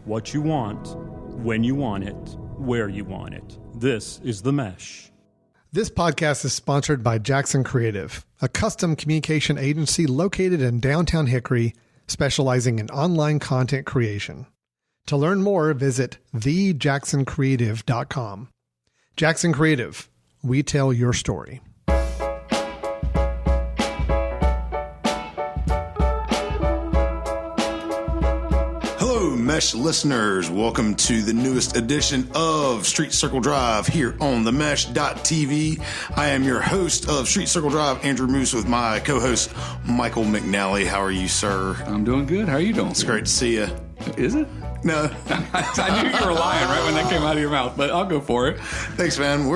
what you want, when you want it, where you want it. This is The Mesh. This podcast is sponsored by Jackson Creative, a custom communication agency located in downtown Hickory, specializing in online content creation. To learn more, visit thejacksoncreative.com. Jackson Creative, we tell your story. Hello, Mesh listeners. Welcome to the newest edition of Street Circle Drive here on the Mesh.tv. I am your host of Street Circle Drive, Andrew Moose, with my co-host, Michael McNally. How are you, sir? I'm doing good. How are you doing? It's great to see you. Is it? No. I knew you were lying right when that came out of your mouth, but I'll go for it. Thanks, man.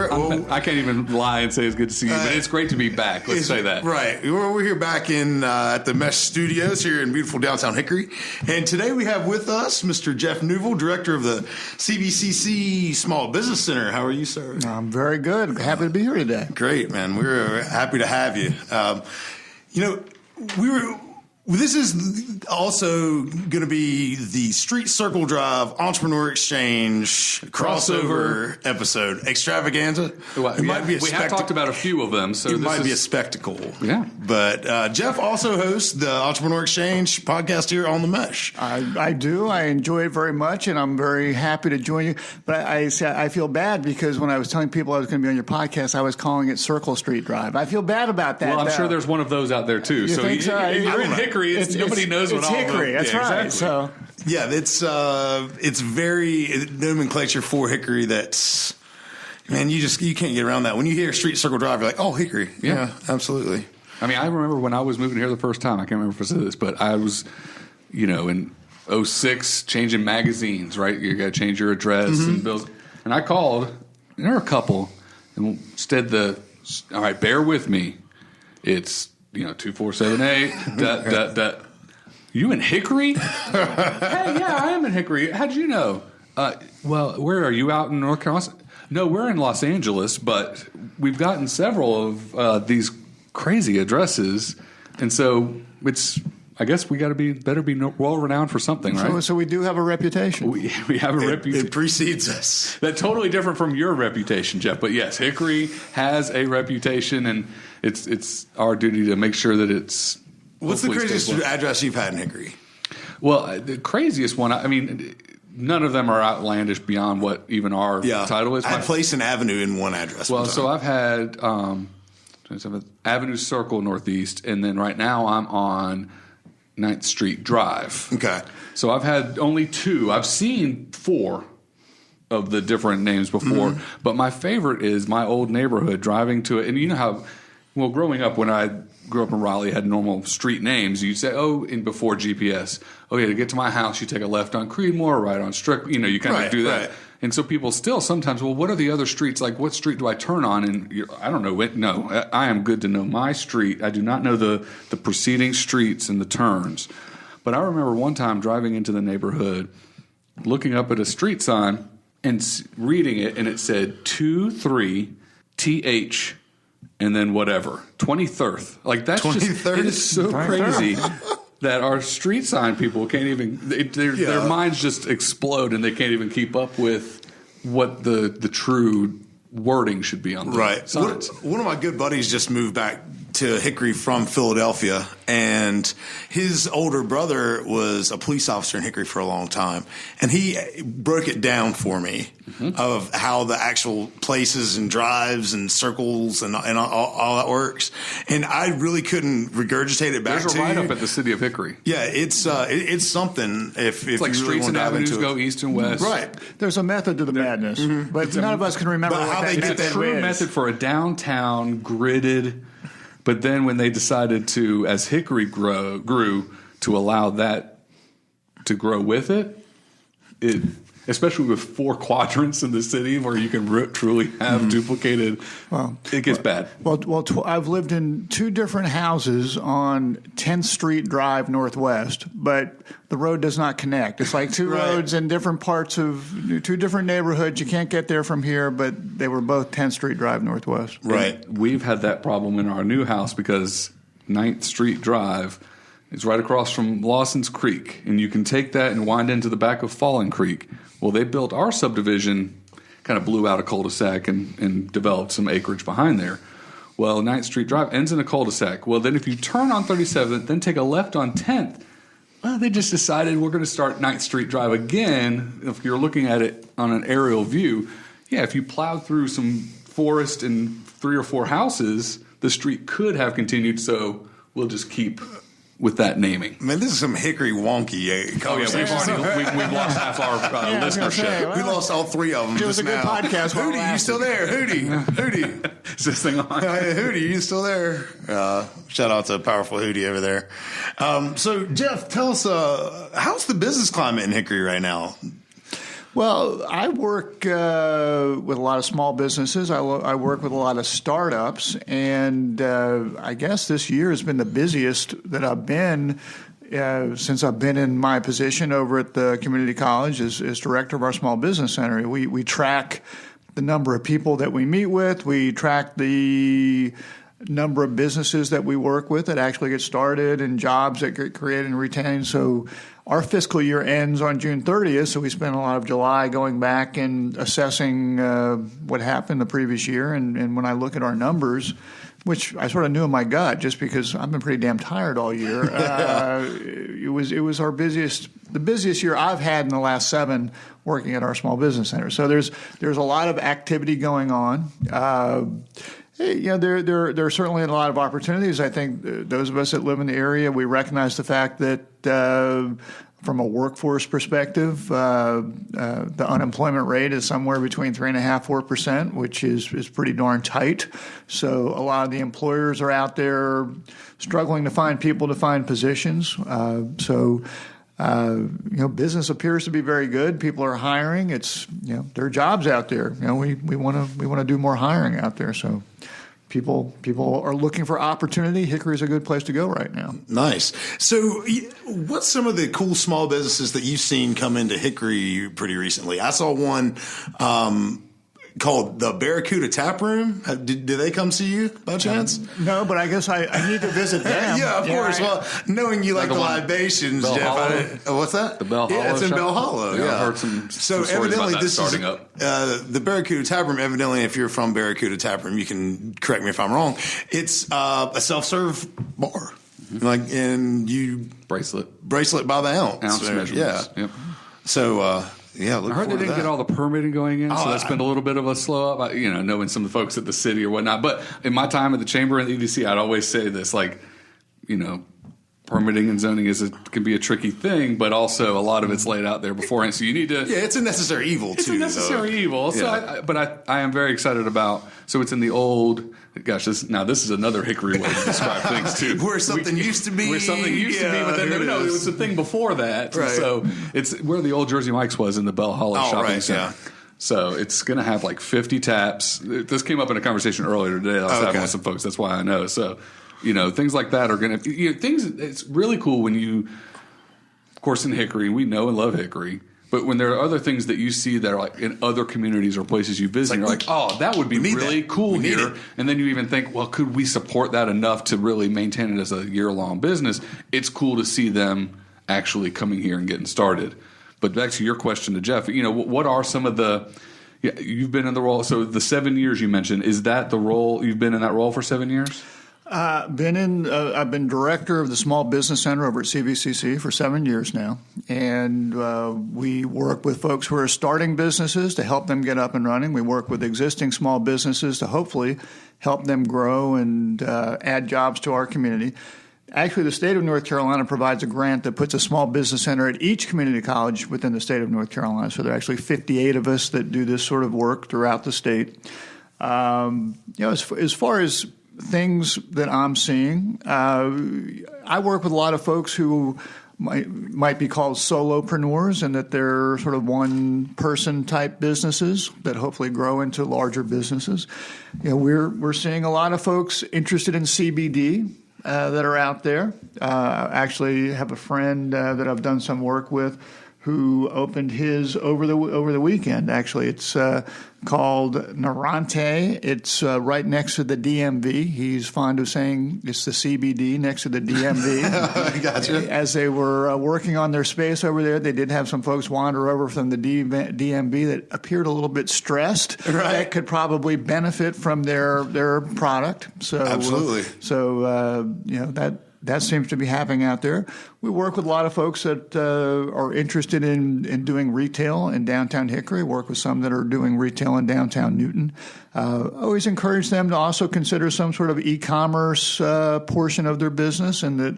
I can't even lie and say it's good to see you, but it's great to be back. Let's say that. Right. We're here back in at the Mesh Studios here in beautiful downtown Hickory. And today we have with us Mr. Jeff Neuville, director of the CBCC Small Business Center. How are you, sir? I'm very good. Happy to be here today. Great, man. We're happy to have you. This is also going to be the Street Circle Drive Entrepreneur Exchange crossover episode extravaganza. Well, it might be we have talked about a few of them, so it might be a spectacle. Yeah, but Jeff also hosts the Entrepreneur Exchange podcast here on the Mesh. I do. I enjoy it very much, and I'm very happy to join you. But I feel bad because when I was telling people I was going to be on your podcast, I was calling it Circle Street Drive. I feel bad about that. Well, I'm sure there's one of those out there too. You think so? You're in Hickory. Nobody knows what all Hickory. That's right. Exactly. So yeah, it's very nomenclature for Hickory. That's, man, you can't get around that. When you hear Street Circle Drive, you're like, oh, Hickory. Yeah, absolutely. I mean, I remember when I was moving here the first time. I can't remember if I said this, but I was, in 06 changing magazines. Right, you got to change your address and bills. And I called, and there were a couple, and instead all right, bear with me. It's 2478. You in Hickory? Hey, yeah, I am in Hickory. How'd you know? Well, where are you, out in North Carolina? No, we're in Los Angeles, but we've gotten several of these crazy addresses, and so I guess we got to be well renowned for something, right? So we do have a reputation. We have a reputation. It precedes us. That's totally different from your reputation, Jeff. But yes, Hickory has a reputation, and it's our duty to make sure that it's. What's the craziest address you've had in Hickory? Well, the craziest one, I mean, none of them are outlandish beyond what even our title is. I had Place and Avenue in one address. Well, so I've had Avenue Circle Northeast, and then right now I'm on 9th Street Drive. Okay. So I've had only 2. I've seen 4 of the different names before, but my favorite is my old neighborhood, driving to it. And you know how, well, growing up, when I grew up in Raleigh, had normal street names. You'd say, before GPS, to get to my house, you take a left on Creedmoor, right on Strick. You kind of do that. Right. And so people still sometimes, well, what are the other streets? Like, what street do I turn on? And I don't know. No, I am good to know my street. I do not know the preceding streets and the turns. But I remember one time driving into the neighborhood, looking up at a street sign and reading it, and it said 23TH and then whatever, 23rd. Like, that's 23rd? It is so crazy. That our street sign people can't even, their minds just explode, and they can't even keep up with what the true wording should be on the signs. One of my good buddies just moved back to Hickory from Philadelphia, and his older brother was a police officer in Hickory for a long time, and he broke it down for me of how the actual places and drives and circles and all that works, and I really couldn't regurgitate it back. There's to a write-up at the City of Hickory. Yeah, it's something. If it's like you streets really and avenues go east and west. Right. There's a method to the madness, but none of us can remember how they get that. It's a true method for a downtown gridded. But then when they decided to, as Hickory grew, to allow that to grow with it, especially with 4 quadrants in the city where you can truly have duplicated, it gets bad. Well, I've lived in 2 different houses on 10th Street Drive Northwest, but the road does not connect. It's like 2 roads in different parts of 2 different neighborhoods. You can't get there from here, but they were both 10th Street Drive Northwest. Right. And we've had that problem in our new house because 9th Street Drive It's right across from Lawson's Creek, and you can take that and wind into the back of Fallen Creek. Well, they built our subdivision, kind of blew out a cul-de-sac and developed some acreage behind there. Well, 9th Street Drive ends in a cul-de-sac. Well, then if you turn on 37th, then take a left on 10th, well, they just decided we're going to start 9th Street Drive again. If you're looking at it on an aerial view, yeah, if you plowed through some forest and 3 or 4 houses, the street could have continued, so we'll just keep with that naming. Man, this is some Hickory wonky conversation. We've lost half our listenership. We lost all 3 of them. It was a good podcast. Hootie, you still there? Hootie. Is this thing on? Hootie, you still there? Shout out to Powerful Hootie over there. So, Jeff, tell us, how's the business climate in Hickory right now? Well, I work with a lot of small businesses. I work with a lot of startups, and I guess this year has been the busiest that I've been since I've been in my position over at the community college as director of our small business center. We track the number of people that we meet with. We track the number of businesses that we work with that actually get started and jobs that get created and retained. So our fiscal year ends on June 30th, so we spend a lot of July going back and assessing what happened the previous year. And when I look at our numbers, which I sort of knew in my gut just because I've been pretty damn tired all year, it was the busiest year I've had in the last 7 working at our small business center. So there's a lot of activity going on. There are certainly a lot of opportunities. I think those of us that live in the area, we recognize the fact that from a workforce perspective, the unemployment rate is somewhere between 3.5–4%, which is pretty darn tight. So a lot of the employers are out there struggling to find people to find positions. Business appears to be very good. People are hiring. It's there are jobs out there. We want to do more hiring out there. So people are looking for opportunity. Hickory is a good place to go right now. Nice. So, what's some of the cool small businesses that you've seen come into Hickory pretty recently? I saw one called the Barracuda Tap Room. Did they come see you by chance? No, but I guess I need to visit them. Yeah, of course. Well, knowing you like the libations, Jeff. What's that? The Bell Hollow. Yeah, it's in Bell Hollow. Yeah, I heard some stories evidently about that starting up. The Barracuda Tap Room. Evidently, if you're from Barracuda Tap Room, you can correct me if I'm wrong. It's a self-serve bar, and you bracelet by the ounce measurements. Yeah. Yep. So. I heard they didn't get all the permitting going in, so that's been a little bit of a slow up. Knowing some of the folks at the city or whatnot. But in my time at the chamber and the EDC, I'd always say this, permitting and zoning can be a tricky thing, but also a lot of it's laid out there beforehand. So you need to. Yeah, it's a necessary evil too. It's a necessary evil. So, yeah. I am very excited about. So it's in the old. Gosh, this is another Hickory way to describe things too. Where something used to be. Where something used to be, but then it was a thing before that. Right. So it's where the old Jersey Mike's was in the Bell Hollow shopping center. Yeah. So it's going to have 50 taps. This came up in a conversation earlier today that I was having with some folks. That's why I know. So, things like that are going to things. It's really cool when you, of course, in Hickory, we know and love Hickory. But when there are other things that you see that are in other communities or places you visit, you're like, oh, that would be really cool here. And then you even think, well, could we support that enough to really maintain it as a year-long business? It's cool to see them actually coming here and getting started. But back to your question to Jeff, what are some of the you've been in the role. So the 7 years you mentioned, is that the role you've been in that role for 7 years? I've been director of the Small Business Center over at CVCC for 7 years now, and we work with folks who are starting businesses to help them get up and running. We work with existing small businesses to hopefully help them grow and add jobs to our community. Actually, the state of North Carolina provides a grant that puts a small business center at each community college within the state of North Carolina. So there are actually 58 of us that do this sort of work throughout the state. As far as things that I'm seeing, I work with a lot of folks who might be called solopreneurs, and that they're sort of one-person type businesses that hopefully grow into larger businesses. We're seeing a lot of folks interested in CBD that are out there. I actually have a friend that I've done some work with who opened his over the weekend. Actually, it's called Narante. It's right next to the DMV. He's fond of saying it's the CBD next to the DMV. Gotcha. As they were working on their space over there, they did have some folks wander over from the DMV that appeared a little bit stressed. Right. That could probably benefit from their product. So Absolutely. That seems to be happening out there. We work with a lot of folks that are interested in doing retail in downtown Hickory, work with some that are doing retail in downtown Newton. Always encourage them to also consider some sort of e-commerce portion of their business, and that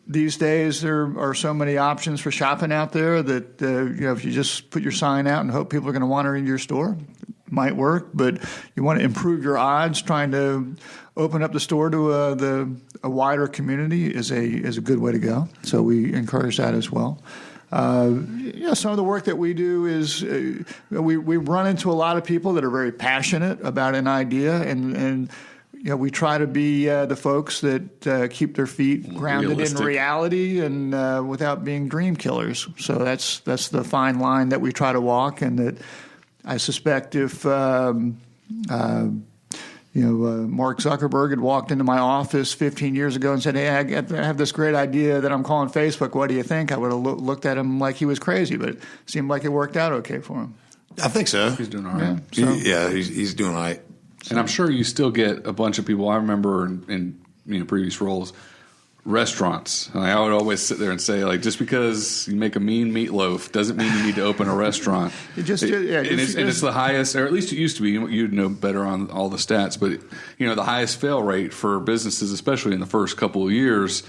these days there are so many options for shopping out there that if you just put your sign out and hope people are going to wander into your store, it might work, but you want to improve your odds trying to open up the store to a wider community is a good way to go. So we encourage that as well. Some of the work that we do is we run into a lot of people that are very passionate about an idea, and we try to be the folks that keep their feet grounded in reality and without being dream killers. So that's the fine line that we try to walk, and that I suspect if Mark Zuckerberg had walked into my office 15 years ago and said, "Hey, I have this great idea that I'm calling Facebook. What do you think?" I would have looked at him like he was crazy, but it seemed like it worked out okay for him. I think so. He's doing all right. He's doing all right. And I'm sure you still get a bunch of people. I remember in previous roles, restaurants. And I would always sit there and say, like, just because you make a mean meatloaf doesn't mean you need to open a restaurant. It's the highest, or at least it used to be. You'd know better on all the stats, but the highest fail rate for businesses, especially in the first couple of years,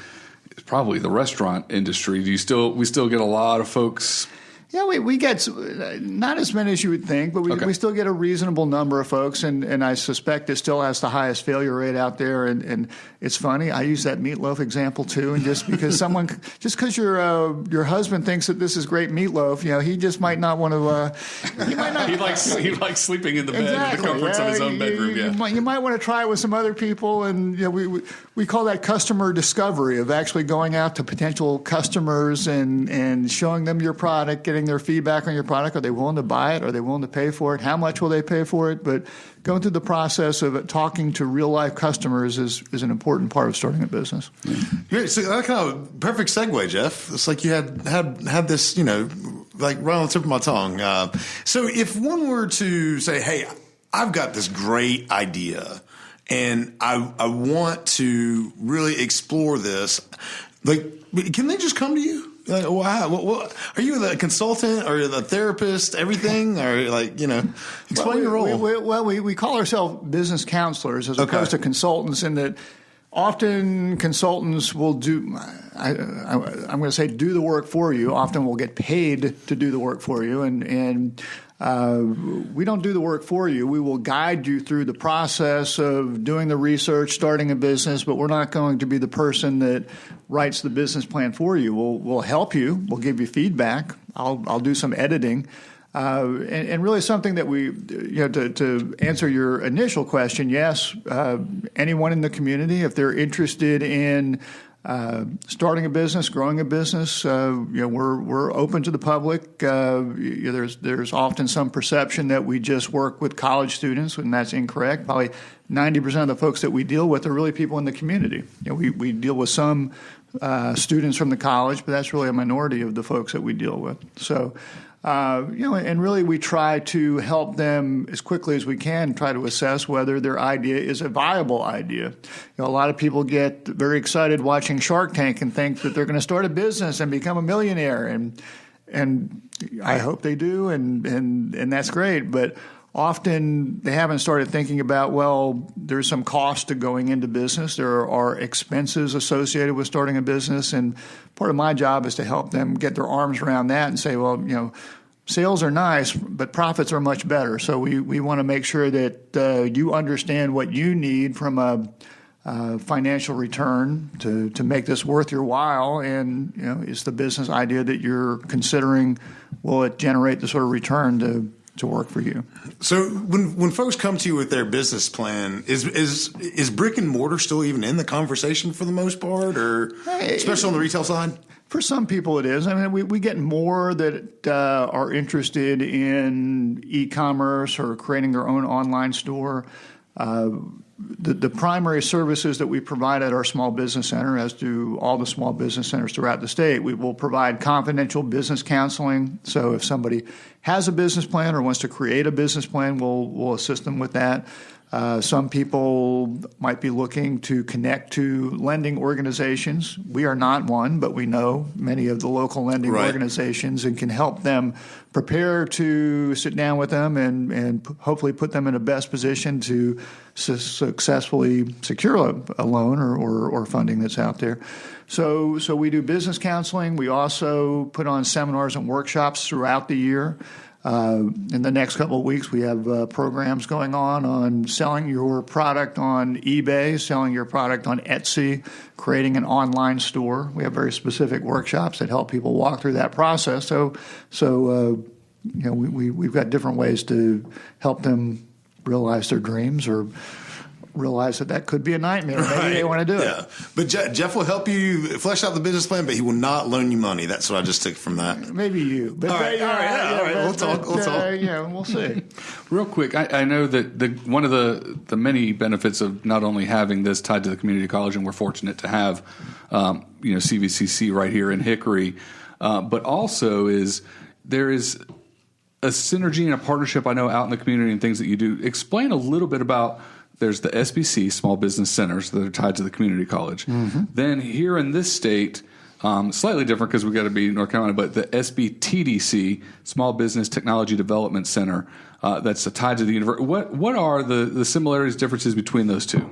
is probably the restaurant industry. We still get a lot of folks. Yeah, we get not as many as you would think, but we still get a reasonable number of folks, and I suspect it still has the highest failure rate out there. And it's funny, I use that meatloaf example too, and just because your husband thinks that this is great meatloaf, he just might not want to. He might not. He likes sleeping in the bed in the comforts of his own bedroom. You might want to try it with some other people, and we call that customer discovery, of actually going out to potential customers and showing them your product, getting their feedback on your product. Are they willing to buy it? Are they willing to pay for it? How much will they pay for it? But going through the process of talking to real life customers is an important part of starting a business. Yeah, so that kind of perfect segue, Jeff. It's like you had this, like right on the tip of my tongue. So if one were to say, "Hey, I've got this great idea, and I want to really explore this," like, can they just come to you? Like, wow, are you the consultant or the therapist? Everything, or explain your role. We call ourselves business counselors as opposed to consultants, in that often consultants will do. I'm going to say do the work for you. Often we'll get paid to do the work for you, and we don't do the work for you. We will guide you through the process of doing the research, starting a business, but we're not going to be the person that writes the business plan for you. We'll help you. We'll give you feedback. I'll do some editing. And really something that we, to answer your initial question, yes, anyone in the community, if they're interested in starting a business, growing a business, we're open to the public. There's often some perception that we just work with college students, and that's incorrect. Probably 90% of the folks that we deal with are really people in the community. We deal with some students from the college, but that's really a minority of the folks that we deal with. So, and really we try to help them as quickly as we can, try to assess whether their idea is a viable idea. A lot of people get very excited watching Shark Tank and think that they're going to start a business and become a millionaire, and I hope they do, and that's great, but often they haven't started thinking about, well, there's some cost to going into business. There are expenses associated with starting a business. And part of my job is to help them get their arms around that and say, well, sales are nice, but profits are much better. So we want to make sure that you understand what you need from a financial return to make this worth your while. And, is the business idea that you're considering, will it generate the sort of return to work for you? So when folks come to you with their business plan, is brick and mortar still even in the conversation for the most part, or especially on the retail side? For some people it is. I mean, we get more that are interested in e-commerce or creating their own online store. The primary services that we provide at our small business center, as do all the small business centers throughout the state, we will provide confidential business counseling. So if somebody has a business plan or wants to create a business plan, we'll assist them with that. Some people might be looking to connect to lending organizations. We are not one, but we know many of the local lending organizations and can help them prepare to sit down with them and hopefully put them in the best position to successfully secure a loan or funding that's out there. So we do business counseling. We also put on seminars and workshops throughout the year. In the next couple of weeks, we have programs going on selling your product on eBay, selling your product on Etsy, creating an online store. We have very specific workshops that help people walk through that process. We've got different ways to help them realize their dreams or realize that could be a nightmare. Maybe they want to do it. Yeah. But Jeff will help you flesh out the business plan, but he will not loan you money. That's what I just took from that. Maybe you. But all right. We'll talk. We'll see. Real quick, I know that one of the many benefits of not only having this tied to the community college, and we're fortunate to have CVCC right here in Hickory, but also there is a synergy and a partnership I know out in the community and things that you do. Explain a little bit about. There's the SBC, Small Business Centers, that are tied to the community college. Mm-hmm. Then here in this state, slightly different because we've got to be North Carolina, but the SBTDC, Small Business Technology Development Center, that's tied to the university. What are the similarities, differences between those two?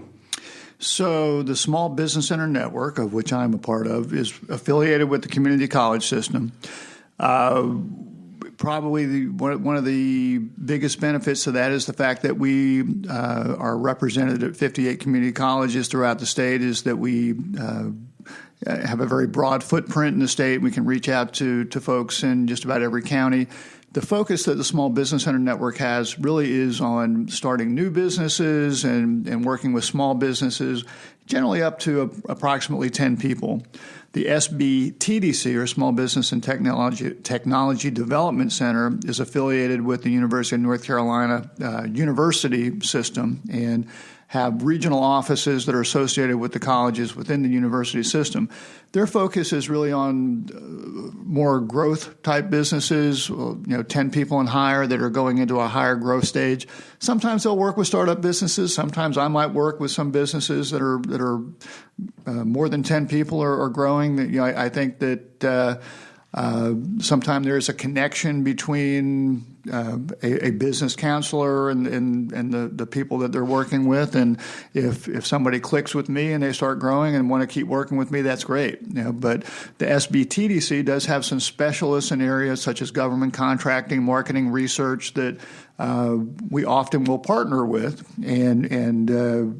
So the Small Business Center Network, of which I'm a part of, is affiliated with the community college system. Probably one of the biggest benefits of that is the fact that we are represented at 58 community colleges throughout the state, is that we have a very broad footprint in the state. We can reach out to folks in just about every county. The focus that the Small Business Center Network has really is on starting new businesses and working with small businesses, generally up to approximately 10 people. The SBTDC, or Small Business and Technology Development Center, is affiliated with the University of North Carolina university system and have regional offices that are associated with the colleges within the university system. Their focus is really on more growth-type businesses, 10 people and higher that are going into a higher growth stage. Sometimes they'll work with startup businesses. Sometimes I might work with some businesses that are more than 10 people are growing. I think that sometimes there is a connection between a business counselor and the people that they're working with, and if somebody clicks with me and they start growing and want to keep working with me, that's great. But the SBTDC does have some specialists in areas such as government contracting, marketing, research that we often will partner with, and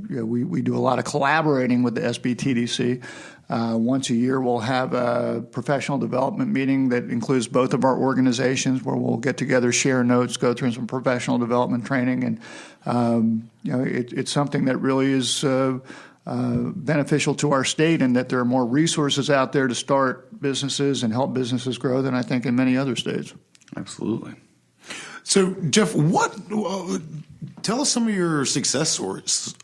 we do a lot of collaborating with the SBTDC. Once a year, we'll have a professional development meeting that includes both of our organizations, where we'll get together, share notes, go through some professional development training, and it's something that really is beneficial to our state, and that there are more resources out there to start businesses and help businesses grow than I think in many other states. Absolutely. So, Jeff, tell us some of your success stories.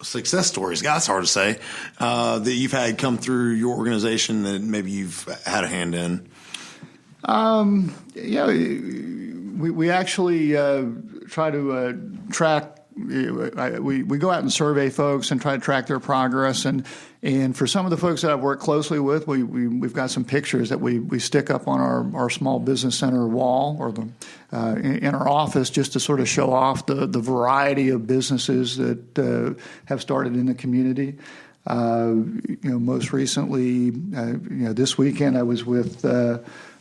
God, it's hard to say, that you've had come through your organization that maybe you've had a hand in. We actually try to track. We go out and survey folks and try to track their progress, and for some of the folks that I've worked closely with, we've got some pictures that we stick up on our small business center wall or in our office, just to sort of show off the variety of businesses that have started in the community. Most recently, this weekend I was with my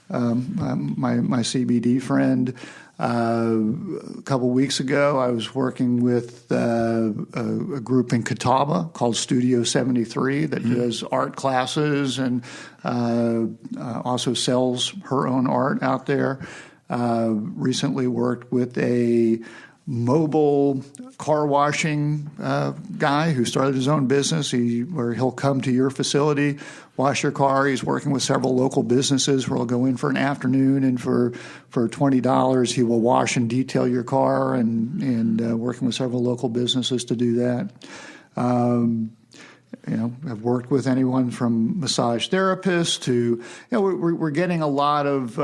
CBD friend. A couple weeks ago, I was working with a group in Catawba called Studio 73 that does art classes and also sells her own art out there. Recently worked with a mobile car washing guy who started his own business where he'll come to your facility, wash your car. He's working with several local businesses where he'll go in for an afternoon, and for $20 he will wash and detail your car, and working with several local businesses to do that. I've worked with anyone from massage therapists to, we're getting a lot of,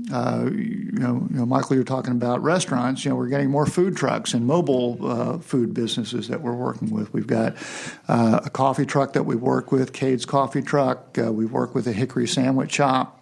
Michael, you're talking about restaurants. We're getting more food trucks and mobile food businesses that we're working with. We've got a coffee truck that we work with, Cade's Coffee Truck. We work with a Hickory Sandwich Shop,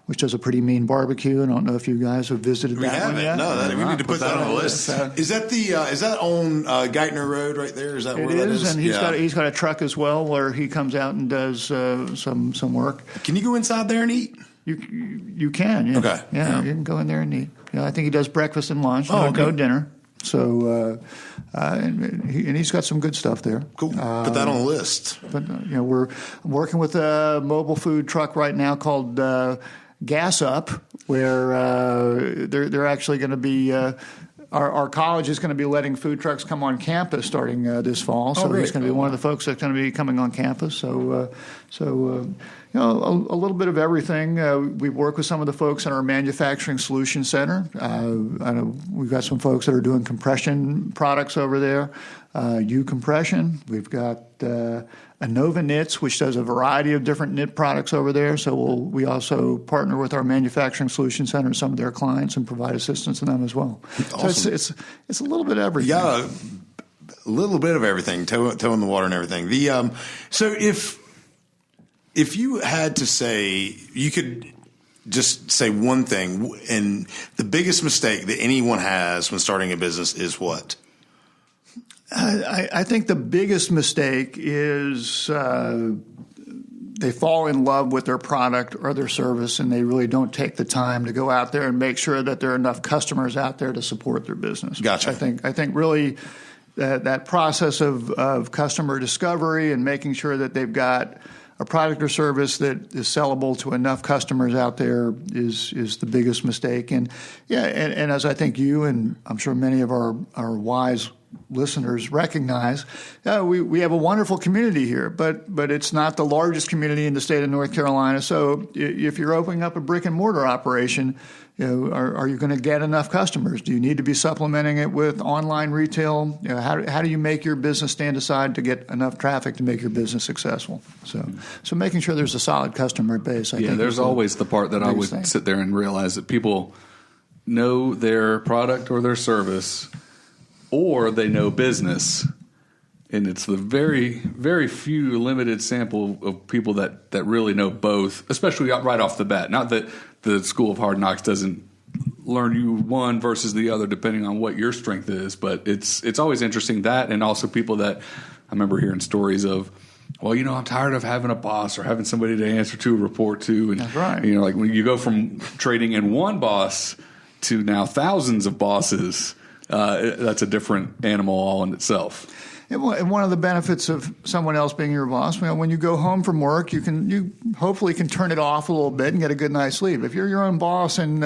which does a pretty mean barbecue. I don't know if you guys have visited that one yet. No, we need to put that on the list. Is that on Geithner Road right there? Is that where that is? And he's got a truck as well where he comes out and does some work. Can you go inside there and eat? You can, yeah. Okay. Yeah, you can go in there and eat. I think he does breakfast and lunch, no dinner. So, and he's got some good stuff there. Cool. Put that on the list. But we're working with a mobile food truck right now called Gas Up, where they're actually going to be. Our college is going to be letting food trucks come on campus starting this fall. So he's going to be one of the folks that's going to be coming on campus. So a little bit of everything. We work with some of the folks in our manufacturing solution center. I know we've got some folks that are doing compression products over there. U-compression. We've got Inova Knits, which does a variety of different knit products over there. So we also partner with our manufacturing solution center and some of their clients and provide assistance to them as well. Awesome. So it's a little bit of everything. Yeah, a little bit of everything, toe in the water and everything. So if you had to say, you could just say one thing, and the biggest mistake that anyone has when starting a business is what? I think the biggest mistake is they fall in love with their product or their service, and they really don't take the time to go out there and make sure that there are enough customers out there to support their business. Gotcha. I think really that process of customer discovery and making sure that they've got a product or service that is sellable to enough customers out there is the biggest mistake. And as I think you and I'm sure many of our wise listeners recognize, we have a wonderful community here, but it's not the largest community in the state of North Carolina. So if you're opening up a brick and mortar operation, are you going to get enough customers? Do you need to be supplementing it with online retail? How do you make your business stand aside to get enough traffic to make your business successful? So making sure there's a solid customer base. I think there's always the part that I would sit there and realize that people know their product or their service, or they know business. And it's the very, very few limited sample of people that really know both, especially right off the bat. Not that the School of Hard Knocks doesn't learn you one versus the other depending on what your strength is, but it's always interesting that, and also people that I remember hearing stories of, well, I'm tired of having a boss or having somebody to answer to, report to. And, that's right. Like when you go from trading in one boss to now thousands of bosses, that's a different animal all in itself. And one of the benefits of someone else being your boss, when you go home from work, you hopefully can turn it off a little bit and get a good night's sleep. If you're your own boss and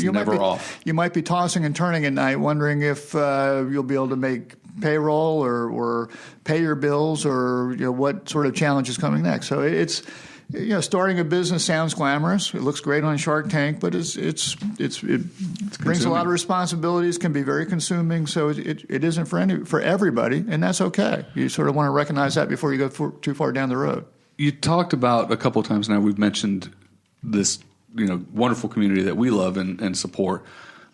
you might be tossing and turning at night, wondering if you'll be able to make payroll or pay your bills, or what sort of challenge is coming next. So it's starting a business sounds glamorous. It looks great on Shark Tank, but it brings a lot of responsibilities, can be very consuming. So it isn't for everybody, and that's okay. You sort of want to recognize that before you go too far down the road. You talked about a couple of times now. We've mentioned this wonderful community that we love and support,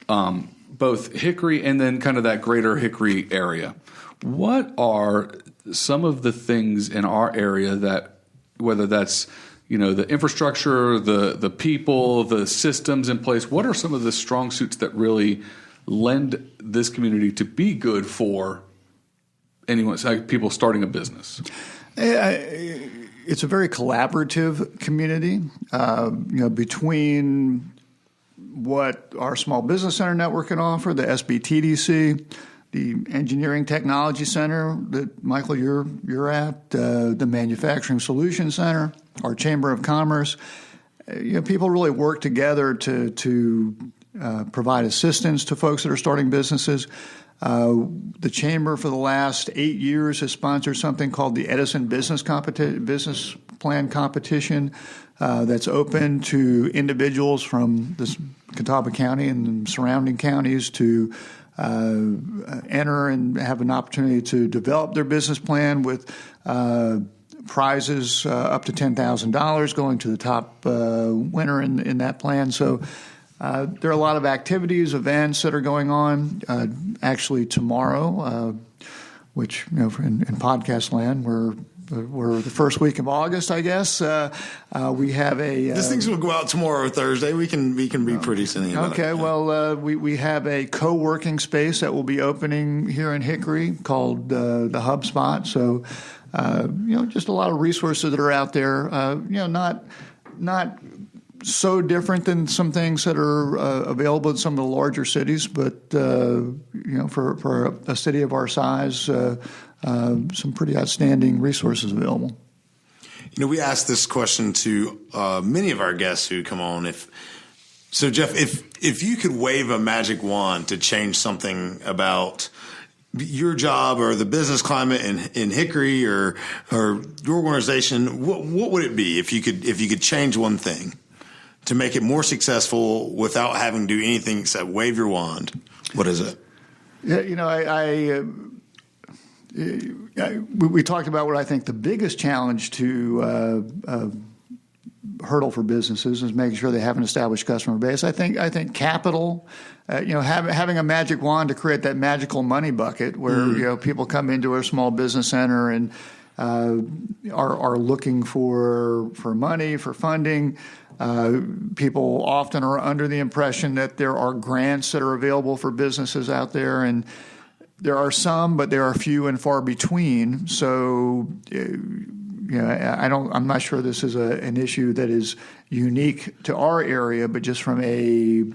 both Hickory and then kind of that greater Hickory area. What are some of the things in our area that, whether that's the infrastructure, the people, the systems in place, what are some of the strong suits that really lend this community to be good for anyone, like people starting a business? It's a very collaborative community, between what our Small Business Center network can offer, the SBTDC, the Engineering Technology Center that, Michael, you're at, the Manufacturing Solutions Center, our Chamber of Commerce. People really work together to provide assistance to folks that are starting businesses. The Chamber for the last 8 years has sponsored something called the Edison Business Plan Competition that's open to individuals from this Catawba County and the surrounding counties to enter and have an opportunity to develop their business plan with prizes up to $10,000 going to the top winner in that plan. So there are a lot of activities, events that are going on. Actually, tomorrow, which in podcast land, we're the first week of August, I guess. We have a. This thing's will go out tomorrow or Thursday. We can be pretty silly about it. Okay, well, we have a co-working space that will be opening here in Hickory called the HubSpot. So, just a lot of resources that are out there. Not so different than some things that are available in some of the larger cities, but for a city of our size, some pretty outstanding resources available. We asked this question to many of our guests who come on. Jeff, if you could wave a magic wand to change something about your job or the business climate in Hickory or your organization, what would it be if you could change one thing to make it more successful without having to do anything except wave your wand? What is it? Yeah, we talked about what I think the biggest challenge to hurdle for businesses is making sure they have an established customer base. I think capital, having a magic wand to create that magical money bucket where people come into a small business center and are looking for money, for funding. People often are under the impression that there are grants that are available for businesses out there, and there are some, but there are few and far between. So, I'm not sure this is an issue that is unique to our area, but just from a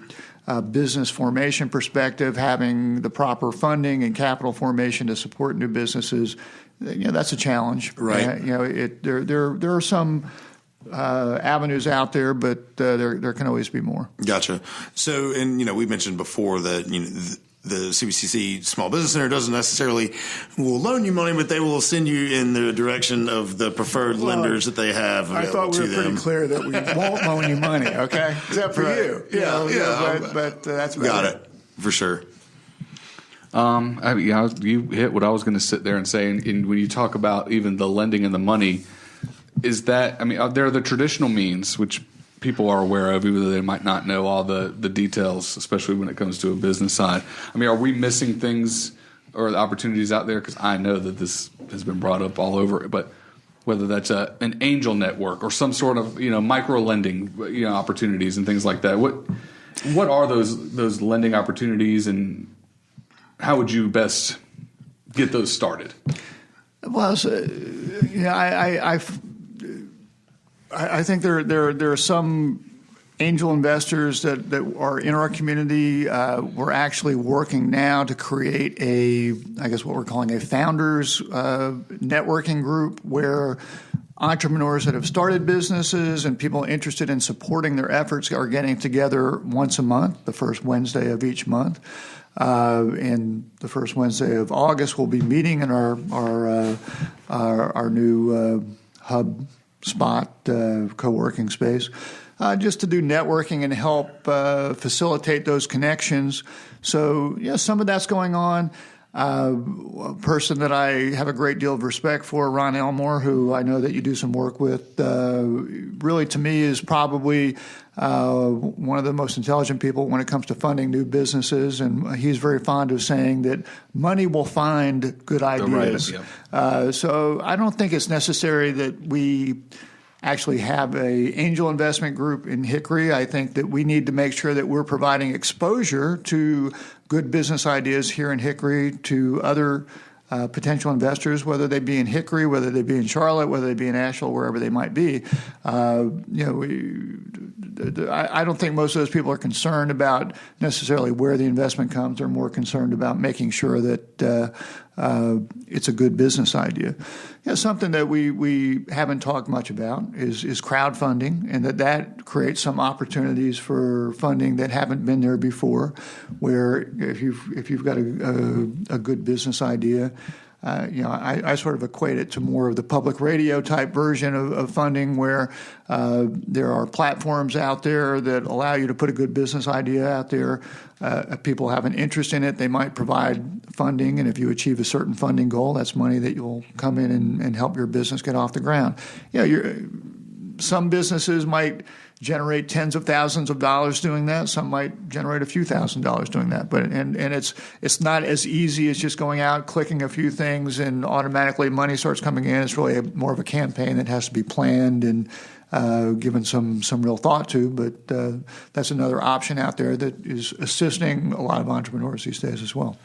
business formation perspective, having the proper funding and capital formation to support new businesses, that's a challenge. Right. There are some avenues out there, but there can always be more. Gotcha. So, and we mentioned before that the CBCC Small Business Center doesn't necessarily will loan you money, but they will send you in the direction of the preferred lenders that they have available to them. I thought we were pretty clear that we won't loan you money, okay? Except for you. But that's about got it. For sure. You hit what I was going to sit there and say. And when you talk about even the lending and the money, is that, there are the traditional means, which people are aware of, even though they might not know all the details, especially when it comes to a business side. are we missing things or opportunities out there? Because I know that this has been brought up all over, but whether that's an angel network or some sort of micro lending opportunities and things like that. What are those lending opportunities, and how would you best get those started? Well, I think there are some angel investors that are in our community. We're actually working now to create what we're calling a founders networking group where entrepreneurs that have started businesses and people interested in supporting their efforts are getting together once a month, the first Wednesday of each month. And the first Wednesday of August, we'll be meeting in our new hub spot co-working space, just to do networking and help facilitate those connections. So, some of that's going on. A person that I have a great deal of respect for, Ron Elmore, who I know that you do some work with, really to me is probably one of the most intelligent people when it comes to funding new businesses. And he's very fond of saying that money will find good ideas. So I don't think it's necessary that we actually have a angel investment group in Hickory. I think that we need to make sure that we're providing exposure to good business ideas here in Hickory to other potential investors, whether they be in Hickory, whether they be in Charlotte, whether they be in Asheville, wherever they might be. I don't think most of those people are concerned about necessarily where the investment comes. They're more concerned about making sure that it's a good business idea. Something that we haven't talked much about is crowdfunding, and that creates some opportunities for funding that haven't been there before. Where if you've got a good business idea. I sort of equate it to more of the public radio type version of funding, where there are platforms out there that allow you to put a good business idea out there. If people have an interest in it, they might provide funding, and if you achieve a certain funding goal, that's money that you'll come in and help your business get off the ground. Some businesses might generate tens of thousands of dollars doing that. Some might generate a few $1,000s doing that. But it's not as easy as just going out, clicking a few things, and automatically money starts coming in. It's really more of a campaign that has to be planned and given some real thought to. But that's another option out there that is assisting a lot of entrepreneurs these days as well.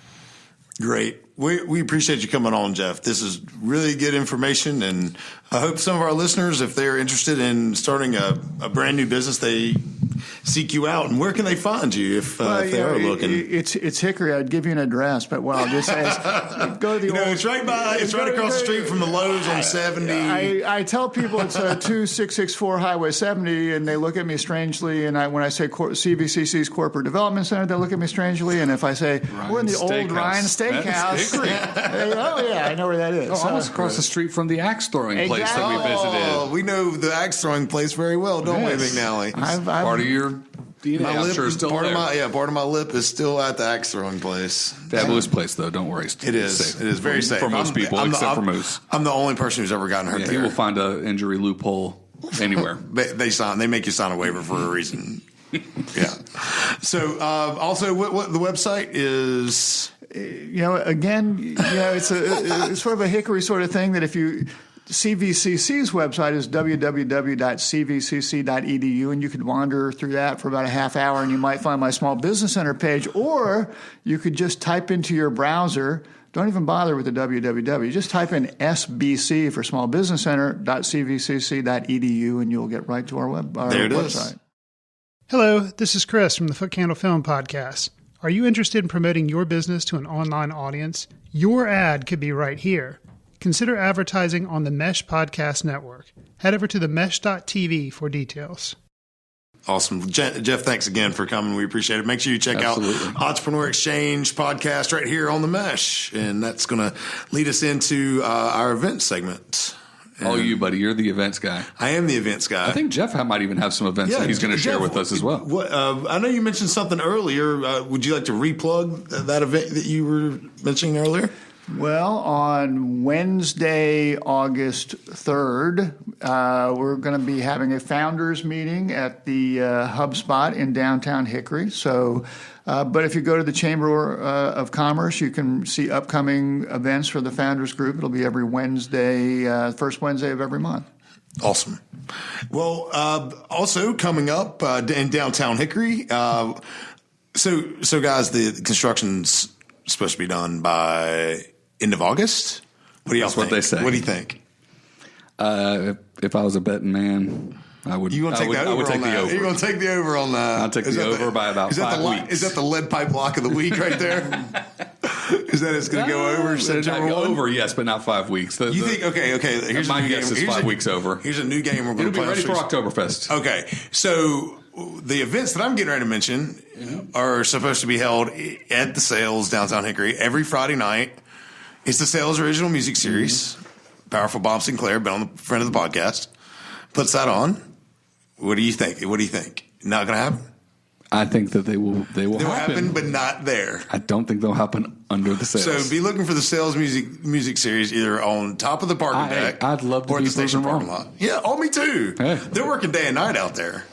Great. We appreciate you coming on, Jeff. This is really good information, and I hope some of our listeners, if they're interested in starting a brand new business, they seek you out. And where can they find you if they are looking? It's Hickory. I'd give you an address, but I'll just say go to the old. It's right across the street from the Lowe's on 70. I tell people it's 2664 Highway 70, and they look at me strangely. And when I say CVCC's Corporate Development Center, they look at me strangely. And if I say we're in the old Ryan Steakhouse. I know where that is. Almost across the street from the axe throwing place that we visited. We know the axe throwing place very well, don't we, McNally? Part of your DNA, I'm sure, is still there. Part of my lip is still at the axe throwing place. Fabulous place, though. Don't worry. It is. Safe. It is very safe for most people, except for Moose. I'm the only person who's ever gotten hurt there. He will find an injury loophole anywhere. They make you sign a waiver for a reason. Yeah. So, also, what the website is. It's sort of a Hickory sort of thing that if you CVCC's website is www.cvcc.edu, and you could wander through that for about a half hour, and you might find my Small Business Center page, or you could just type into your browser. Don't even bother with the www. Just type in SBC for Small Business Center.cvcc.edu, and you'll get right to our website. Is. Hello, this is Chris from the Foot Candle Film Podcast. Are you interested in promoting your business to an online audience? Your ad could be right here. Consider advertising on the Mesh Podcast Network. Head over to themesh.tv for details. Awesome. Jeff, thanks again for coming. We appreciate it. Make sure you check out Entrepreneur Exchange podcast right here on the Mesh. And that's going to lead us into our event segment. You, buddy. You're the events guy. I am the events guy. I think Jeff might even have some events that he's going to share with us as well. I know you mentioned something earlier. Would you like to replug that event that you were mentioning earlier? Well, on Wednesday, August 3rd, we're going to be having a founders meeting at the HubSpot in downtown Hickory. So, but if you go to the Chamber of Commerce, you can see upcoming events for the founders group. It'll be every Wednesday, first Wednesday of every month. Awesome. Well, also coming up in downtown Hickory. So guys, the construction's supposed to be done by end of August. What do y'all think? What they say. What do you think? If I was a betting man, I would. You want to take the over? I would take the over. You're going to take the over on that? I'll take the over by about 5 weeks. Is that the lead pipe lock of the week right there? Is that it's going to go over September 1? Over, yes, but not 5 weeks. You think? Okay. Here's my guess is 5 weeks over. Here's a new game we're going to play. It'll be ready for Oktoberfest. Okay, so the events that I'm getting ready to mention are supposed to be held at the Sales downtown Hickory every Friday night. It's the Sales Original Music Series. Powerful Bob Sinclair, been on the front of the podcast, puts that on. What do you think? Not going to happen? I think that they will happen, but not there. I don't think they'll happen under the Sales. So be looking for the Sales music series either on top of the parking deck. I'd love to or be at the station parking lot. Yeah, me too. Hey. They're working day and night out there.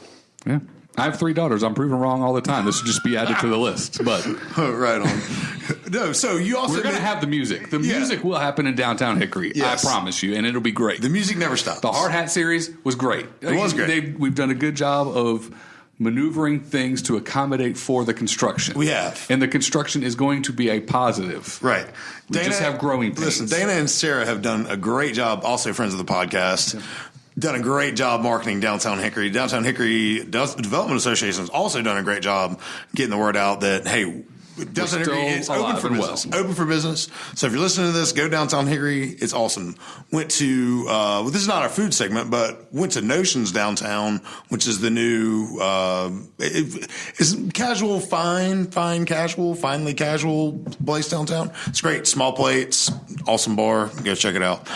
Yeah. I have 3 daughters. I'm proven wrong all the time. This would just be added to the list. But right on. No, so you also we're going to have the music. The music will happen in downtown Hickory. Yes. I promise you, and it'll be great. The music never stops. The Hard Hat series was great. It was great. We've done a good job of maneuvering things to accommodate for the construction. We have. And the construction is going to be a positive. Right. We just have growing pains. Listen, Dana and Sarah have done a great job, also friends of the podcast. done a great job marketing Downtown Hickory. Downtown Hickory Development Association has also done a great job getting the word out that, hey, Downtown Hickory is open for business. Open for business. So if you're listening to this, go Downtown Hickory. It's awesome. Went to this is not our food segment, but went to Notions Downtown, which is the new it's casual, finely casual place downtown. It's great. Small plates, awesome bar. Go check it out.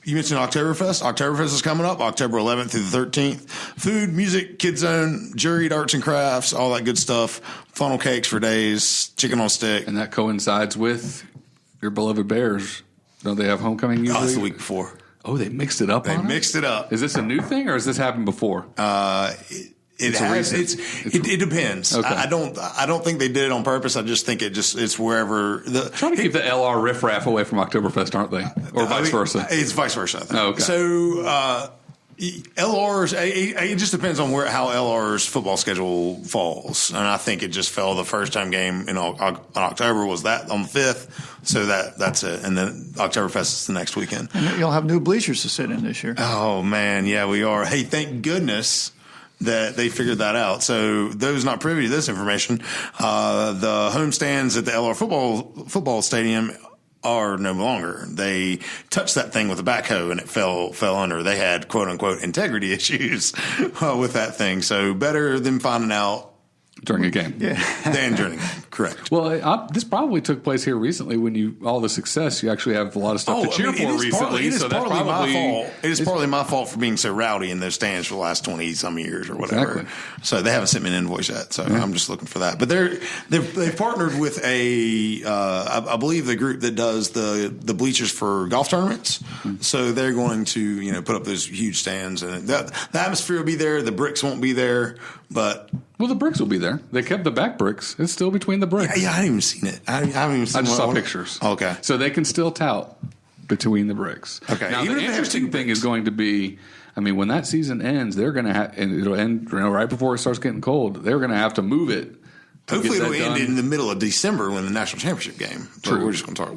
You mentioned Oktoberfest. Oktoberfest is coming up October 11th through the 13th. Food, music, kids zone, juried arts and crafts, all that good stuff. Funnel cakes for days, chicken on stick. And that coincides with your beloved Bears. Don't they have homecoming usually? Oh, it's the week before. Oh, they mixed it up. They mixed it up. Is this a new thing or has this happened before? It depends. Okay. I don't think they did it on purpose. I just think it's wherever trying to keep the LR riffraff away from Oktoberfest, aren't they? Or vice versa? It's vice versa. I think. Oh, okay. So LR's it just depends on how LR's football schedule falls, and I think it just fell. The first time game in October was that on the 5th, so that's it. And then Oktoberfest is the next weekend. And you'll have new bleachers to sit in this year. Oh man, yeah, we are. Hey, thank goodness that they figured that out. So those not privy to this information, the home stands at the LR football stadium are no longer. They touched that thing with a backhoe and it fell under. They had quote unquote integrity issues with that thing. So better than finding out during a game. Yeah. Than during a game. Correct. Well, this probably took place here recently when all the success, you actually have a lot of stuff to cheer for recently. It is partly my fault. It is partly my fault for being so rowdy in those stands for the last 20-some years or whatever. Exactly. So they haven't sent me an invoice yet. So I'm just looking for that. But they've partnered with I believe the group that does the bleachers for golf tournaments. Mm-hmm. So they're going to put up those huge stands, and the atmosphere will be there. The bricks won't be there, but. Well, the bricks will be there. They kept the back bricks. It's still between the bricks. Yeah, I haven't even seen it. I haven't even seen it. I just saw pictures. Okay. So they can still tout between the bricks. Okay. Now, the interesting thing is going to be, when that season ends, they're going to have, and it'll end right before it starts getting cold, they're going to have to move it. Hopefully it'll end in the middle of December when the national championship game. True. We're just going to talk.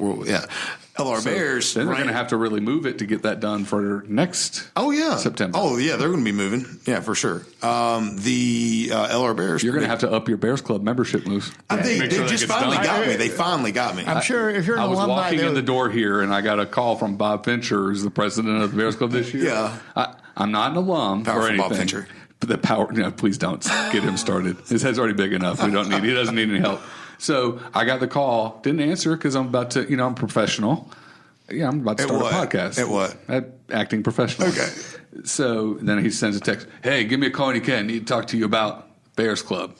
LR Bears. Then they're going to have to really move it to get that done for next September. Oh, yeah. They're going to be moving. Yeah, for sure. The LR Bears. You're going to have to up your Bears Club membership, Moose. They just finally got me. They finally got me. I'm sure if you're an alumni. I was walking in the door here, and I got a call from Bob Fincher, who's the president of the Bears Club this year. Yeah. I'm not an alum Powerful or anything. Bob Fincher. The power, please don't get him started. His head's already big enough. He doesn't need any help. So I got the call, didn't answer because I'm about to, I'm professional. Yeah, I'm about to start a podcast. At what? At acting professional. Okay. So then he sends a text, hey, give me a call when you can. I need to talk to you about Bears Club.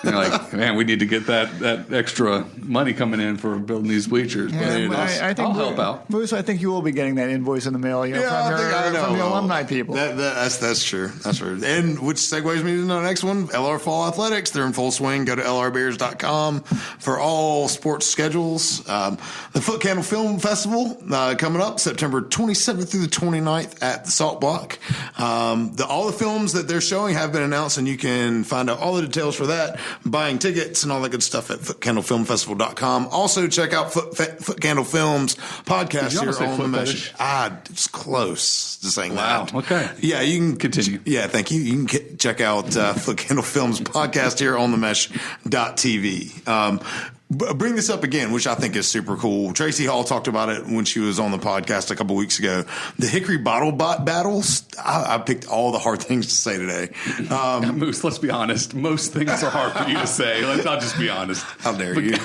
And you're like, man, we need to get that extra money coming in for building these bleachers. Yeah, but I think I'll help out. Moose, I think you will be getting that invoice in the mail, from the alumni people. That's true. That's true. And which segues me to the next one, LR Fall Athletics. They're in full swing. Go to lrbears.com for all sports schedules. The Foot Candle Film Festival coming up September 27th through the 29th at the Salt Block. All the films that they're showing have been announced, and you can find out all the details for that, buying tickets and all that good stuff at footcandlefilmfestival.com. Also check out Foot Candle Films podcast here on the Mesh. It's close to saying that. Wow. Okay. Yeah, you can continue. Yeah, thank you. You can check out Foot Candle Films podcast here on the Mesh.tv. Bring this up again, which I think is super cool. Tracy Hall talked about it when she was on the podcast a couple weeks ago. The Hickory Bottle Bot battles. I picked all the hard things to say today. Moose, let's be honest. Most things are hard for you to say. I'll just be honest. How dare you?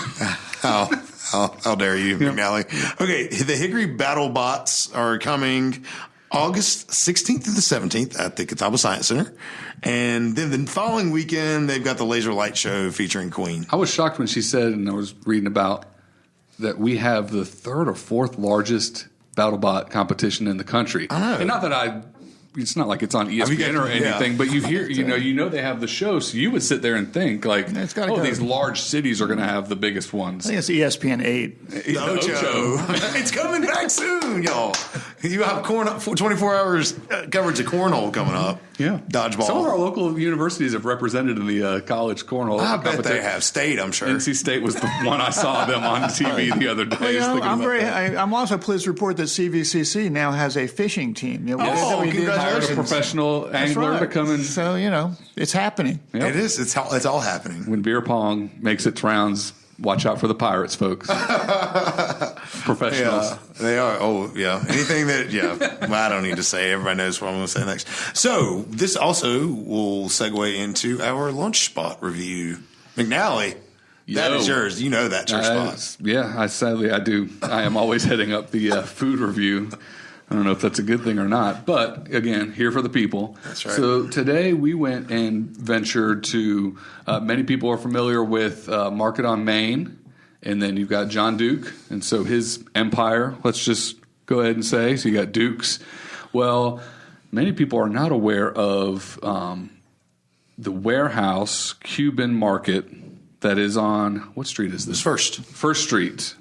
How dare you, McNally? Okay, the Hickory Battle Bots are coming August 16th to the 17th at the Catawba Science Center. And then the following weekend, they've got the Laser Light Show featuring Queen. I was shocked when she said, and I was reading about, that we have the third or fourth largest BattleBot competition in the country. I know. And not that it's not like it's on ESPN or anything, but you hear, they have the show, so you would sit there and think these large cities are going to have the biggest ones. I think it's ESPN 8. The Ocho. It's coming back soon, y'all. You have 24 hours coverage of cornhole coming up. Yeah. Dodgeball. Some of our local universities have represented in the college cornhole I bet competition. they have. State, I'm sure. NC State was the one I saw them on TV the other day. I'm also pleased to report that CVCC now has a fishing team. Congratulations. Hired a professional angler to come in. So, it's happening. Yep. It is. It's all happening. When beer pong makes its rounds, watch out for the Pirates, folks. Professionals. Yeah, they are. Oh, yeah. Anything that, well, I don't need to say. Everybody knows what I'm going to say next. So this also will segue into our lunch spot review. McNally, that is yours. You know that's your spot. Yeah, sadly I do. I am always heading up the food review. I don't know if that's a good thing or not, but again, here for the people. That's right. So today we went and ventured to, many people are familiar with Market on Main, and then you've got John Duke, and so his empire, let's just go ahead and say, so you got Duke's. Well, many people are not aware of the Warehouse Cuban Market that is on, what street is this? First Street.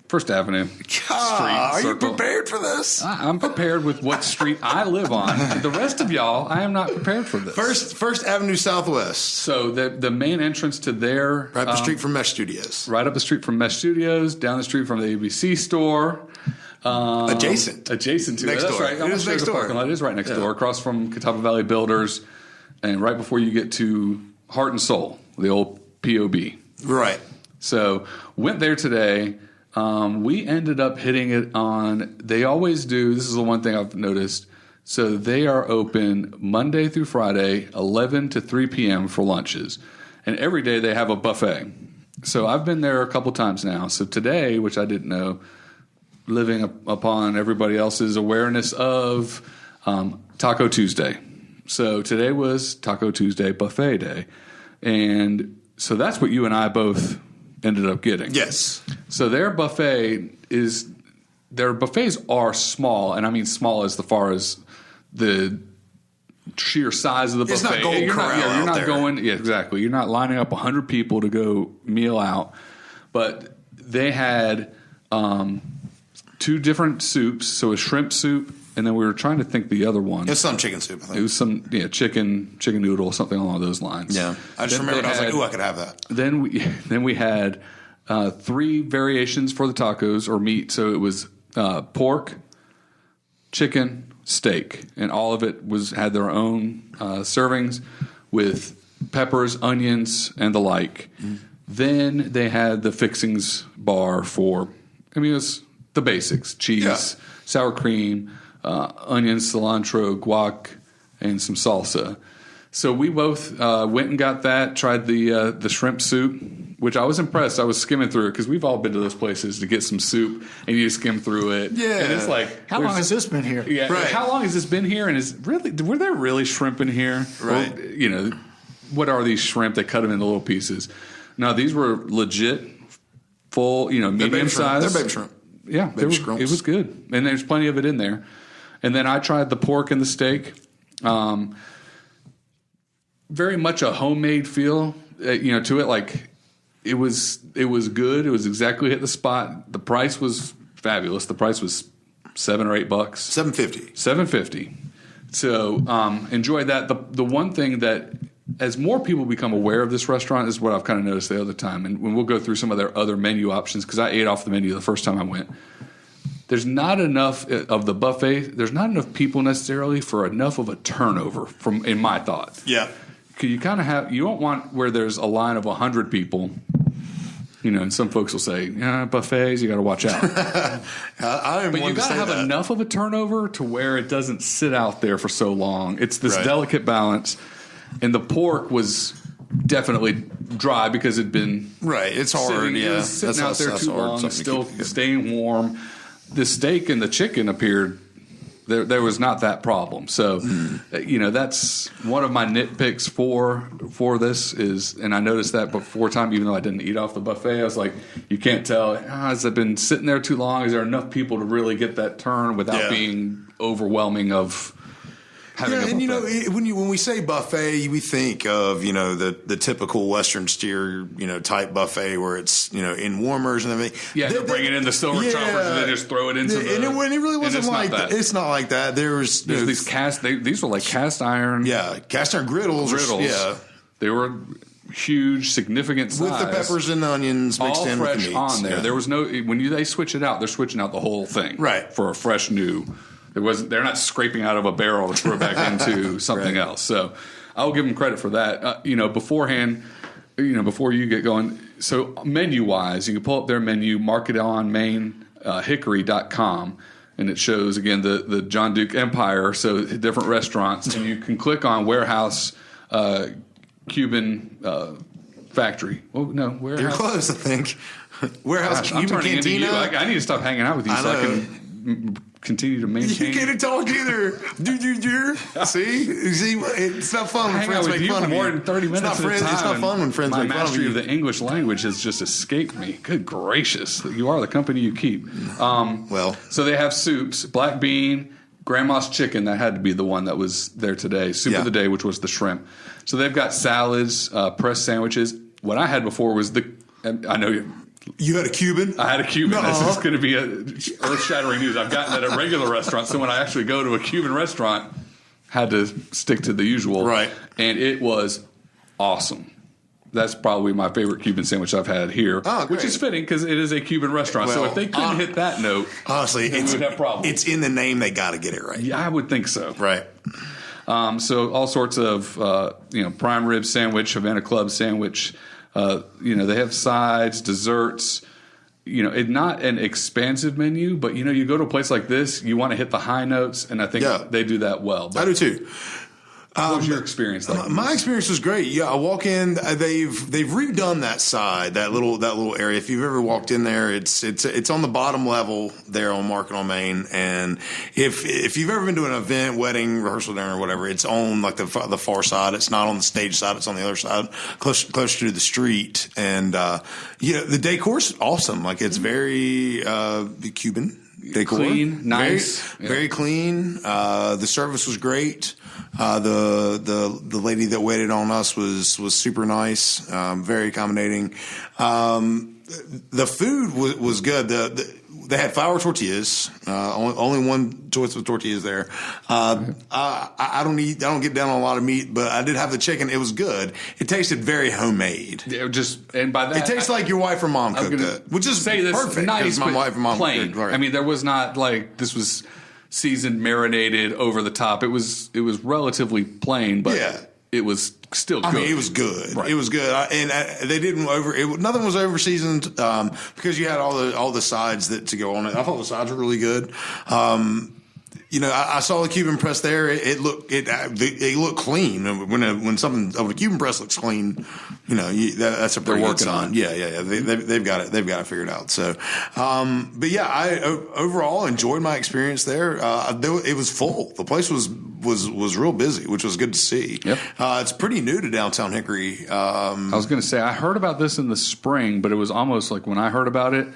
First Avenue. Are you prepared for this? I'm prepared with what street I live on. The rest of y'all, I am not prepared for this. First Avenue Southwest. So the main entrance to their... Right up the street from Mesh Studios. Right up the street from Mesh Studios, down the street from the ABC store. Adjacent to next it. That's Door. right. It is next door. It is right next door, across from Catawba Valley Builders, and right before you get to Heart and Soul, the old POB. Right. So went there today. We ended up hitting it on, they always do, this is the one thing I've noticed, so they are open Monday through Friday, 11 to 3 p.m. for lunches. And every day they have a buffet. So I've been there a couple times now. So today, which I didn't know, living upon everybody else's awareness of Taco Tuesday. So today was Taco Tuesday buffet day. And so that's what you and I both ended up getting. Yes. So their buffets are small, and I mean small as far as the sheer size of the buffet. It's not Gold Corral you're not there. going. Yeah, exactly. You're not lining up 100 people to go meal out, but they had 2 different soups. So a shrimp soup, and then we were trying to think the other one. It's some chicken soup, I think. It was some chicken noodle, something along those lines. Yeah, I just remembered. I was like, "Ooh, I could have that." Then we had 3 variations for the tacos or meat. So it was pork, chicken, steak, and all of it had their own servings with peppers, onions, and the like. Mm. Then they had the fixings bar it was the basics: cheese, sour cream, onions, cilantro, guac, and some salsa. So we both went and got that, tried the shrimp soup, which I was impressed. I was skimming through it because we've all been to those places to get some soup, and you skim through it. Yeah. And it's like, how long has this been here? Yeah. Right. How long has this been here? And were there really shrimp in here? Right. Or, what are these shrimp? They cut them into little pieces. No, these were legit, full, medium size. They're baby shrimp. Yeah, it was good. And there's plenty of it in there. And then I tried the pork and the steak. Very much a homemade feel, to it. Like it was good. It was exactly hit the spot. The price was fabulous. The price was $7 or $8. $7.50. So enjoyed that. The one thing that, as more people become aware of this restaurant, is what I've kind of noticed the other time. And when we'll go through some of their other menu options, because I ate off the menu the first time I went. There's not enough of the buffet. There's not enough people necessarily for enough of a turnover, in my thought. Yeah. You kind of you don't want where there's a line of 100 people, and some folks will say, buffets, you got to watch out. But you got to have enough of a turnover to where it doesn't sit out there for so long. It's this delicate balance. And the pork was definitely dry because it'd been it's hard. Sitting out there too long, still staying warm. The steak and the chicken appeared. There was not that problem. So, that's one of my nitpicks for this is, and I noticed that before time, even though I didn't eat off the buffet, I was like, you can't tell, has it been sitting there too long? Is there enough people to really get that turn without being overwhelming of having a buffet. And when we say buffet, we think of the typical Western steer type buffet where it's in warmers and everything. Yeah, they're bringing in the silver choppers and they just throw it into and it really wasn't like that. It's not like that. There's these these were like cast iron. Yeah, cast iron griddles. Yeah, they were huge, significant size with the peppers and onions mixed all in fresh with the meats. On there. Yeah. There was no they switch it out. They're switching out the whole thing, right, for a fresh new. They're not scraping out of a barrel to throw back into something else. So I'll give them credit for that. Beforehand, before you get going. So menu wise, you can pull up their menu, mark it on Main, Hickory.com. And it shows, again, the John Duke Empire, so different restaurants. And you can click on Warehouse Cuban Factory. Oh, no, Warehouse. You're close, I think. Warehouse Cuban Cantina. I need to stop hanging out with you I can continue to maintain. You can't talk either. See, it's not fun when friends make fun of you. More than 30 minutes at a time. It's not fun when friends make fun of you. My mastery of the English language has just escaped me. Good gracious. You are the company you keep. So they have soups, black bean, grandma's chicken. That had to be the one that was there today. Soup of the day, which was the shrimp. So they've got salads, pressed sandwiches. What I had before was I know you had a Cuban? I had a Cuban. This is going to be earth-shattering news. I've gotten at a regular restaurant, so when I actually go to a Cuban restaurant, had to stick to the usual. Right. And it was awesome. That's probably my favorite Cuban sandwich I've had here, which is fitting because it is a Cuban restaurant. So if they couldn't hit that note, honestly, we would have problems. It's in the name. They got to get it right. Yeah, I would think so. Right. So all sorts of prime rib sandwich, Havana Club sandwich. They have sides, desserts. It's not an expansive menu, but you go to a place like this, you want to hit the high notes, and I think they do that well. I do too. What was your experience like? My experience was great. Yeah, I walk in. They've redone that side, that little area. If you've ever walked in there, it's on the bottom level there on Market on Main. And if you've ever been to an event, wedding, rehearsal dinner, or whatever, it's on like the far side. It's not on the stage side. It's on the other side, closer to the street. And the decor's awesome. Like it's very Cuban decor, clean, nice, very clean. The service was great. The lady that waited on us was super nice, very accommodating. The food was good. They had flour tortillas. Only one choice of tortillas there. I don't get down on a lot of meat, but I did have the chicken. It was good. It tasted very homemade. And by that, it tastes like your wife or mom cooked it, which is perfect. Nice, my wife and mom plain. Cooked, right. I mean, there was not like this was seasoned, marinated, over the top. It was relatively plain, but it was still good. I mean, it was good. Right. It was good, they didn't nothing was over seasoned because you had all the sides to go on it. I thought the sides were really good. I saw the Cuban press there. It looked clean. When something of a Cuban press looks clean, that's a pretty good sign. Yeah. They've got it. They've got it figured out. So, but yeah, I overall enjoyed my experience there. It was full. The place was real busy, which was good to see. Yep. It's pretty new to downtown Hickory. I was going to say I heard about this in the spring, but it was almost like when I heard about it.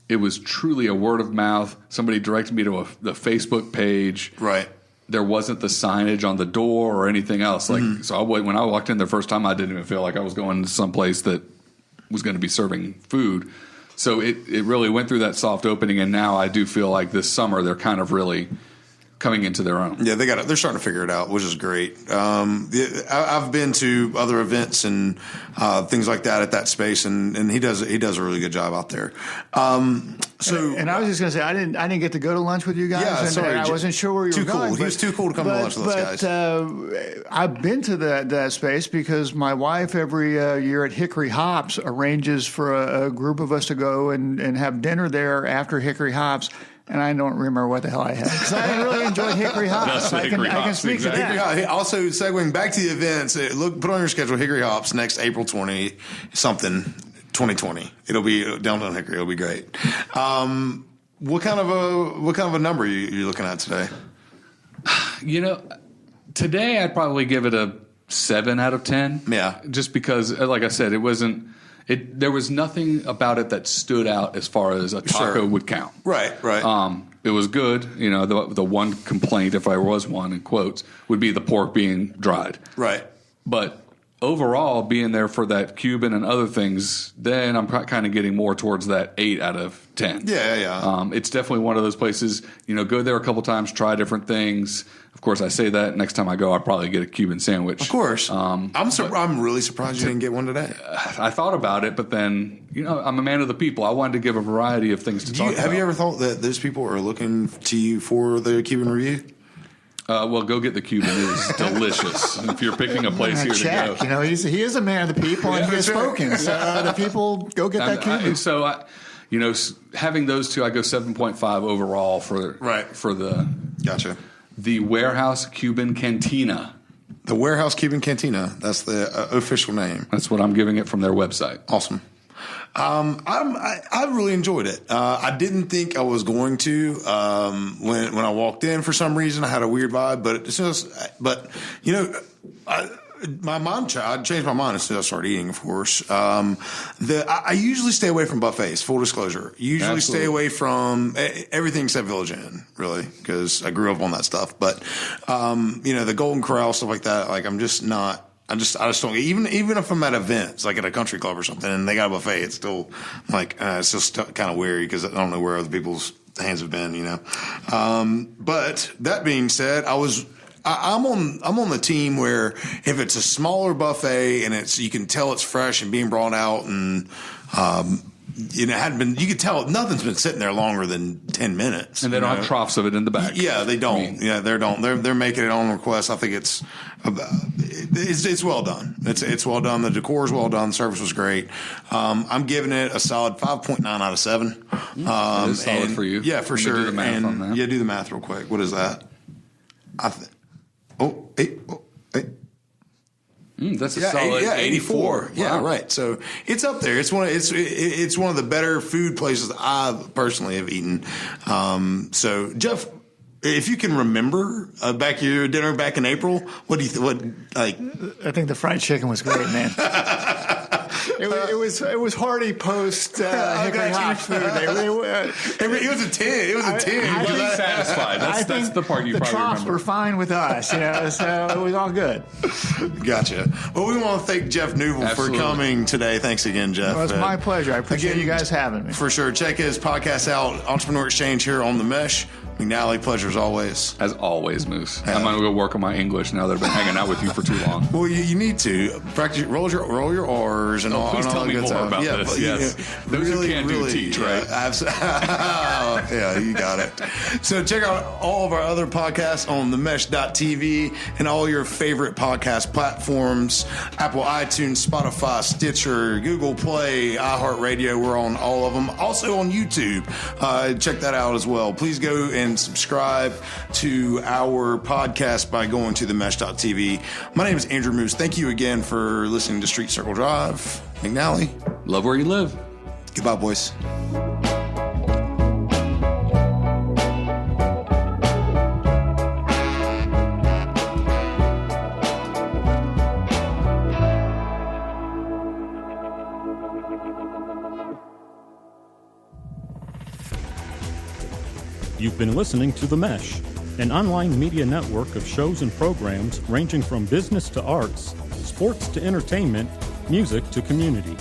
It was truly a word of mouth. Somebody directed me to the Facebook page. Right. There wasn't the signage on the door or anything else. So when I walked in the first time, I didn't even feel like I was going to some place that was going to be serving food. So it really went through that soft opening, and now I do feel like this summer they're kind of really coming into their own. Yeah, they're starting to figure it out, which is great. I've been to other events and things like that at that space, and he does a really good job out there. And I was just going to say I didn't get to go to lunch with you guys. Yeah, sorry, I wasn't sure where you were going. He was too cool to come to lunch with those guys. I've been to that space because my wife every year at Hickory Hops arranges for a group of us to go and have dinner there after Hickory Hops. And I don't remember what the hell I had because I really enjoyed Hickory Hops. I can speak to that. Also, segueing back to the events, put on your schedule Hickory Hops next April 2020. It'll be downtown Hickory. It'll be great. What kind of a number are you looking at today? Today I'd probably give it a 7 out of 10. Yeah. Just because, like I said, there was nothing about it that stood out as far as a taco would count. Right. It was good. You know, the one complaint, if I was one in quotes, would be the pork being dried. Right. But overall, being there for that Cuban and other things, then I'm kind of getting more towards that 8 out of 10. Yeah. It's definitely one of those places, go there a couple times, try different things. Of course, I say that. Next time I go, I'll probably get a Cuban sandwich. Of course. I'm really surprised you didn't get one today. I thought about it, but then, I'm a man of the people. I wanted to give a variety of things to talk about. Have you ever thought that those people are looking to you for the Cuban review? Well, go get the Cuban. It is delicious. If you're picking a place here to go. He is a man of the people, and he has spoken. So the people, go get that Cuban. Having those two, I go 7.5 overall for the Gotcha. The Warehouse Cuban Cantina. The Warehouse Cuban Cantina. That's the official name. That's what I'm giving it from their website. Awesome. I really enjoyed it. I didn't think I was going to when I walked in. For some reason, I had a weird vibe, I changed my mind as soon as I started eating. Of course, I usually stay away from buffets. Full disclosure, stay away from everything except Village Inn, really, because I grew up on that stuff. But the Golden Corral, stuff like that. Like I'm just not. I just don't. Even if I'm at events, like at a country club or something, and they got a buffet, it's still like it's just kind of weird because I don't know where other people's hands have been, But that being said, I'm on the team where if it's a smaller buffet and you can tell it's fresh and being brought out and hadn't been, you could tell nothing's been sitting there longer than 10 minutes. And they don't have troughs of it in the back. Yeah, they don't. They're making it on request. I think it's well done. It's well done. The decor's well done. The service was great. I'm giving it a solid 5.9 out of 7. That is solid for you. Yeah, for sure. Do the math on that. Yeah, do the math real quick. What is that? 8. That's a solid 84. Wow. Yeah, right. So it's up there. It's one of the better food places I personally have eaten. So Jeff, if you can remember back your dinner back in April, what do you I think the fried chicken was great, man. It was hearty post Hickory Hot food. It was a 10. It was a 10. You were satisfied. That's the part you the probably troughs remember. were fine with us, so it was all good. Gotcha. Well, we want to thank Jeff Neuville for coming today. Thanks again, Jeff. Well, it's my pleasure. I appreciate you guys having me. For sure. Check his podcast out, Entrepreneur Exchange, here on The Mesh. McNally, pleasure as always. As always, Moose. I'm going to go work on my English now that I've been hanging out with you for too long. Well, you need to practice. Roll your R's and all. Please tell me more about this. Yes. Those really, who can do teach, right? Yeah, you got it. So check out all of our other podcasts on themesh.tv and all your favorite podcast platforms: Apple, iTunes, Spotify, Stitcher, Google Play, iHeartRadio. We're on all of them. Also on YouTube. Check that out as well. Please go and subscribe to our podcast by going to themesh.tv. My name is Andrew Moose. Thank you again for listening to Street Circle Drive. McNally. Love where you live. Goodbye, boys. You've been listening to The Mesh, an online media network of shows and programs ranging from business to arts, sports to entertainment, music to community.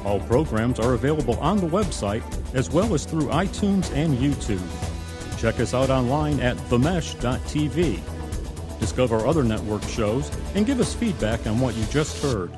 All programs are available on the website as well as through iTunes and YouTube. Check us out online at themesh.tv. Discover other network shows and give us feedback on what you just heard.